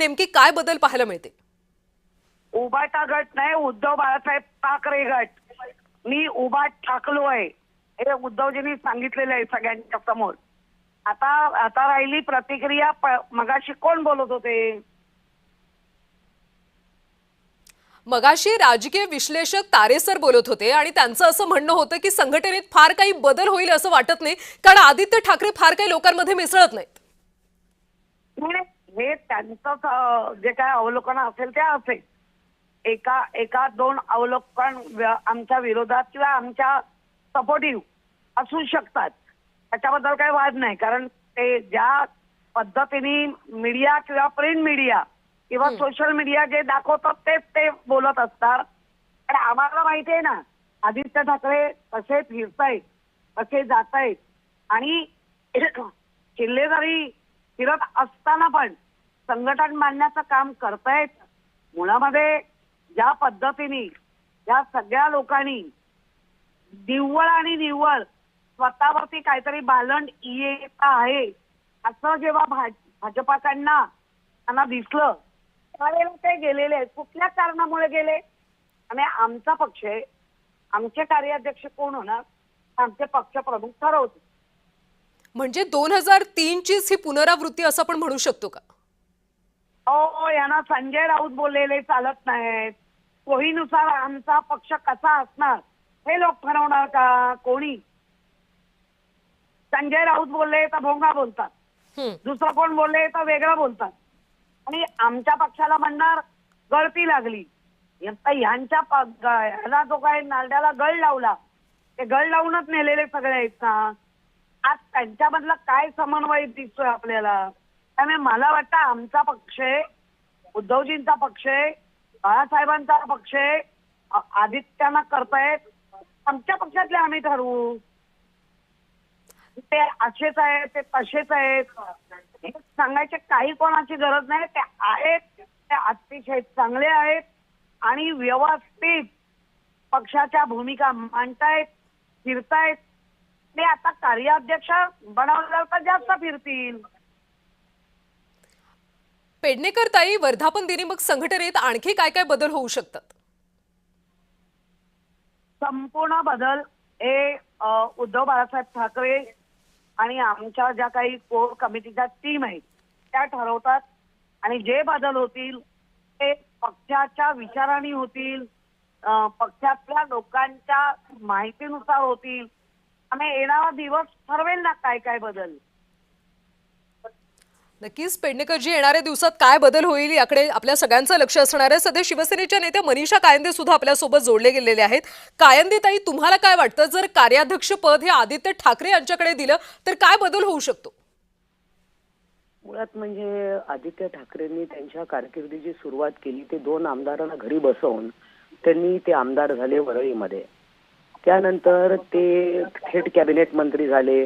नेमकी काय बदल पाहायला मिळते? उबाटा गट नाही, उद्धव बाळासाहेब ठाकरे गट. मी उबाट ठाकलोय हे उद्धवजींनी सांगितलेलं आहे सगळ्यांच्या समोर. आता आता राहिली प्रतिक्रिया. मगाशी कोण बोलत होते? मगाशी राजकीय विश्लेषक तारेसर बोलत होते आणि त्यांचं असं म्हणणं होतं की संघटनेत फार काही बदल होईल असं वाटत नाही, कारण आदित्य ठाकरे फार काही लोकांमध्ये मिसळत नाहीत. हे त्यांचं जे काय अवलोकन असेल ते असेल. एका दोन अवलोकन आमच्या विरोधात किंवा आमच्या सपोर्टिव्ह असू शकतात, त्याच्याबद्दल काही वाद नाही. कारण ते ज्या पद्धतीने मीडिया किंवा प्रिंट मीडिया किंवा सोशल मीडिया जे दाखवतात तेच ते बोलत असतात. पण आम्हाला माहिती आहे ना, आदित्य ठाकरे कसे फिरतायत, कसे जातायत आणि किल्लेदारी फिरत असताना पण संघटन बांधण्याचं काम करतायत. मुळामध्ये ज्या पद्धतीने या सगळ्या लोकांनी निव्वळ आणि निव्वळ स्वतःवरती काहीतरी बालंड येत आहे असं जेव्हा भाजपाच्यांना त्यांना दिसलं, त्यावेळेला ते गेलेले आहेत. कुठल्या कारणामुळे गेले? आणि आमचा पक्ष आहे, आमचे कार्याध्यक्ष कोण होणार? आमचे पक्ष प्रमुख ठरवतील. म्हणजे 2003 चीच ही पुनरावृत्ती असं आपण म्हणू शकतो का? हो, यांना संजय राऊत बोललेले चालत नाहीत. सोयीनुसार आमचा पक्ष कसा असणार हे लोक ठरवणार का? कोणी? संजय राऊत बोलले तर भोंगा बोलतात, दुसरं कोण बोलले तर वेगळं बोलतात. आणि आमच्या पक्षाला म्हणणार गळती लागली. ह्यांच्या ह्याला जो काय नारड्याला गळ लावला, ते गळ लावूनच नेलेले सगळे आहेत ना. आज त्यांच्यामधला काय समन्वय दिसतोय आपल्याला? त्यामुळे मला वाटतं आमचा पक्ष आहे, उद्धवजींचा पक्ष आहे, बाळासाहेबांचा पक्ष आहे, आदित्यांना करतायत. आमच्या पक्षातले आम्ही ठरवू. ते असेच आहेत, ते तसेच आहेत हे सांगायचे काही कोणाची गरज नाही. ते आहेत, ते अतिशय चांगले आहेत आणि व्यवस्थित पक्षाच्या भूमिका मांडतायत, फिरतायत. ते आता कार्याध्यक्ष बनवलं तर जास्त फिरतील. पेडणेकर ताई, वर्धापन दिनी मग संघटनेत आणखी काय काय बदल होऊ शकतात? संपूर्ण बदल हे उद्धव बाळासाहेब ठाकरे आणि आमच्या ज्या काही कोर कमिटीच्या टीम आहेत त्या ठरवतात. आणि जे बदल होतील ते पक्षाच्या विचारांनी होतील, पक्षातल्या लोकांच्या माहितीनुसार होतील. आणि येणारा दिवस ठरवेल ना काय काय बदल. नक्कीच पेडणेकरजी, येणाऱ्या दिवसात काय बदल होईल याकडे आपल्या सगळ्यांचं लक्ष असणार आहे. सध्या शिवसेनेच्या नेत्या मनीषा कायंदे सुद्धा आपल्यासोबत जोडले गेलेले आहेत. कायंदे ताई, तुम्हाला काय वाटतं, जर कार्याध्यक्ष पद हे आदित्य ठाकरे यांच्याकडे दिलं तर काय बदल होऊ शकतो? मुळात म्हणजे आदित्य ठाकरेंनी त्यांच्या कारकिर्दीची सुरुवात केली ते 2 आमदारांना घरी बसवून. त्यांनी ते आमदार झाले वरळीमध्ये. त्यानंतर ते थेट कॅबिनेट मंत्री झाले.